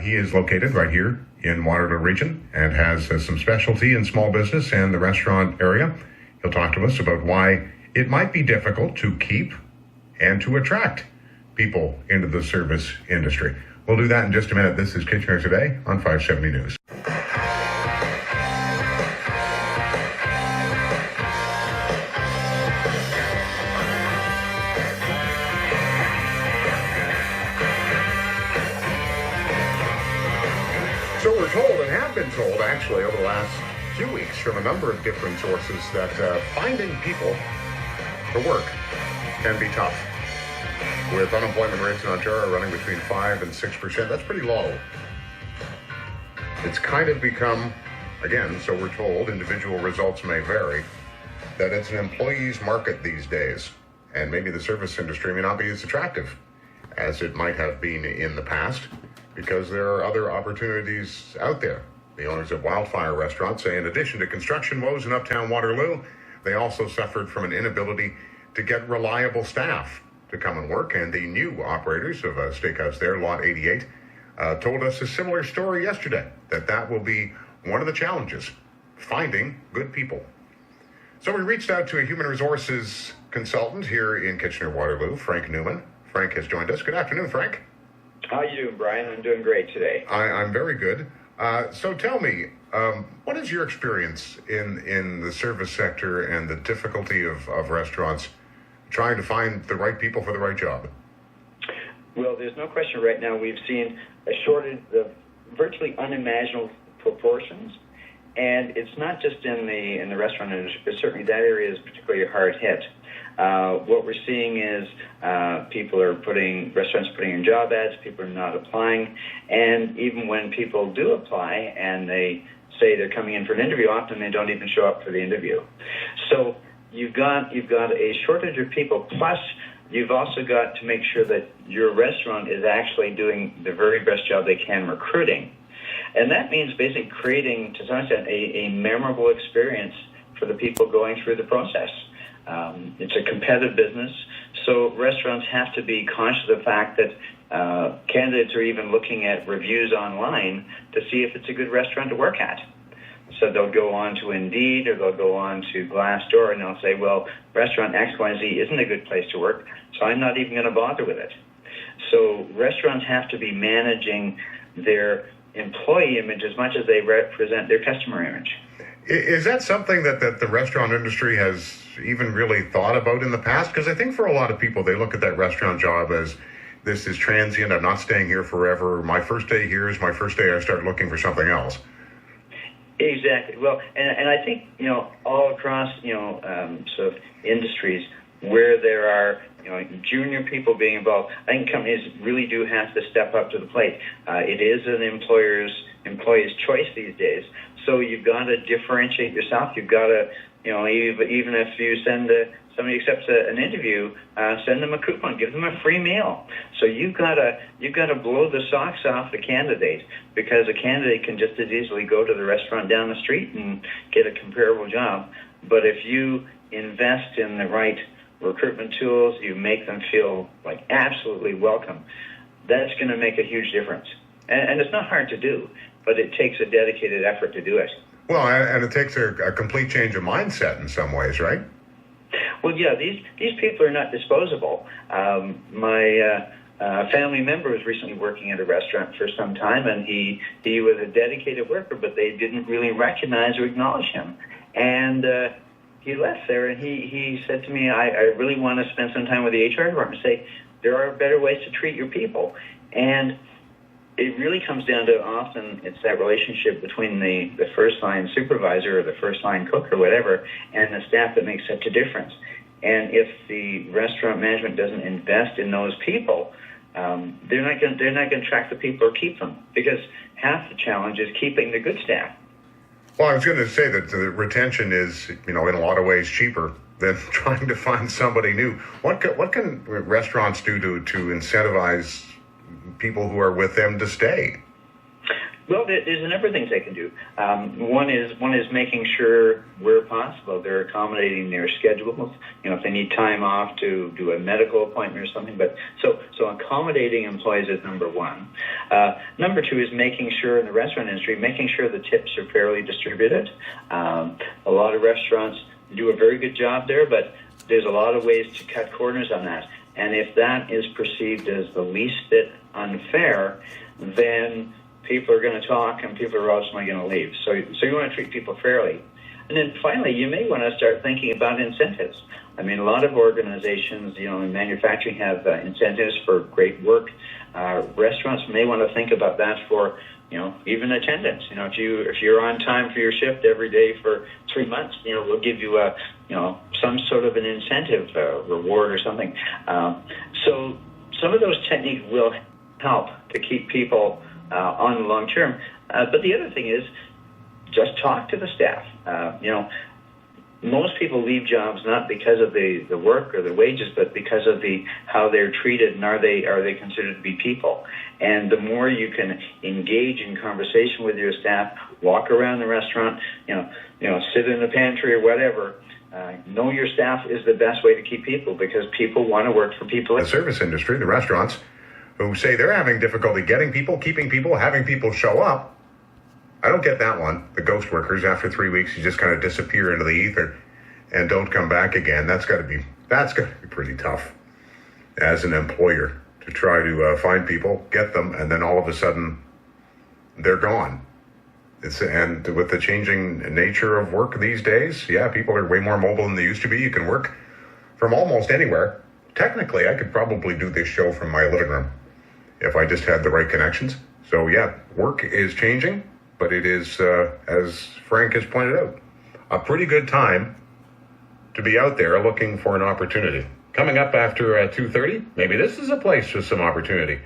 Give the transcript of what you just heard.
He is located right here in Waterloo region and has some specialty in small business and the restaurant area. He'll talk to us about why it might be difficult to keep and to attract people into the service industry. We'll do that in just a minute. This is Kitchener Today on 570 News. So we're told, and have been told actually over the last few weeks from a number of different sources, that finding people for work can be tough. With unemployment rates in Ontario running between 5 and 6%, that's pretty low. It's kind of become, again, so we're told, individual results may vary, that it's an employee's market these days. And maybe the service industry may not be as attractive as it might have been in the past, because there are other opportunities out there. The owners of Wildfire restaurants say in addition to construction woes in Uptown Waterloo, they also suffered from an inability to get reliable staff to come and work. And the new operators of a steakhouse there, Lot 88, told us a similar story yesterday, that will be one of the challenges, finding good people. So we reached out to a human resources consultant here in Kitchener-Waterloo, Frank Newman. Frank has joined us. Good afternoon, Frank. How are you doing, Brian? I'm doing great today. I'm very good. So tell me, what is your experience in the service sector and the difficulty of restaurants trying to find the right people for the right job? Well, there's no question right now we've seen a shortage of virtually unimaginable proportions. And it's not just in the restaurant industry, but certainly that area is particularly hard hit. What we're seeing is restaurants putting in job ads, people are not applying, and even when people do apply and they say they're coming in for an interview, often they don't even show up for the interview. So you've got a shortage of people, plus you've also got to make sure that your restaurant is actually doing the very best job they can recruiting. And that means basically creating, to some extent, a memorable experience for the people going through the process. It's a competitive business, so restaurants have to be conscious of the fact that candidates are even looking at reviews online to see if it's a good restaurant to work at. So they'll go on to Indeed or they'll go on to Glassdoor and they'll say, well, restaurant XYZ isn't a good place to work, so I'm not even going to bother with it. So restaurants have to be managing their employee image as much as they represent their customer image. Is that something that the restaurant industry has even really thought about in the past? Because I think for a lot of people, they look at that restaurant job as, this is transient, I'm not staying here forever, my first day here is my first day I start looking for something else. Exactly. Well, and I think, all across, sort of industries where there are, junior people being involved, I think companies really do have to step up to the plate. It is an employee's choice these days. So you've got to differentiate yourself. You've got to, even if you somebody accepts an interview, send them a coupon, give them a free meal. So you've got to blow the socks off the candidate, because a candidate can just as easily go to the restaurant down the street and get a comparable job. But if you invest in the right recruitment tools, you make them feel like absolutely welcome, that's going to make a huge difference. And it's not hard to do, but it takes a dedicated effort to do it. Well, and it takes a complete change of mindset in some ways, right? Well, yeah, these people are not disposable. My family member was recently working at a restaurant for some time, and he was a dedicated worker, but they didn't really recognize or acknowledge him. And he left there, and he said to me, I really want to spend some time with the HR department, say, there are better ways to treat your people. And it really comes down to, often it's that relationship between the first line supervisor or the first line cook or whatever and the staff that makes such a difference. And if the restaurant management doesn't invest in those people, they're not going to attract the people or keep them, because half the challenge is keeping the good staff. Well, I was going to say that the retention is, in a lot of ways cheaper than trying to find somebody new. What can restaurants do to incentivize people who are with them to stay? Well, there's a number of things they can do. One is making sure where possible they're accommodating their schedules. If they need time off to do a medical appointment or something. But so accommodating employees is number one. Number two is making sure in the restaurant industry, making sure the tips are fairly distributed. A lot of restaurants do a very good job there, but there's a lot of ways to cut corners on that. And if that is perceived as the least bit unfair, then people are going to talk and people are ultimately going to leave. So you want to treat people fairly. And then finally, you may want to start thinking about incentives. I mean, a lot of organizations, in manufacturing have incentives for great work. Restaurants may want to think about that for, even attendance. If you're on time for your shift every day for 3 months, we'll give you some sort of an incentive reward or something. So some of those techniques will help to keep people on the long term. But the other thing is just talk to the staff. Most people leave jobs not because of the work or the wages, but because of how they're treated and are they considered to be people. And the more you can engage in conversation with your staff, walk around the restaurant, sit in the pantry or whatever, know your staff is the best way to keep people, because people want to work for people. The service industry, the restaurants, who say they're having difficulty getting people, keeping people, having people show up. I don't get that one. The ghost workers, after 3 weeks, you just kind of disappear into the ether and don't come back again. That's got to be pretty tough as an employer to try to find people, get them, and then all of a sudden they're gone. And with the changing nature of work these days, people are way more mobile than they used to be. You can work from almost anywhere. Technically, I could probably do this show from my living room if I just had the right connections. So work is changing, but it is, as Frank has pointed out, a pretty good time to be out there looking for an opportunity. Coming up after 2:30, maybe this is a place with some opportunity.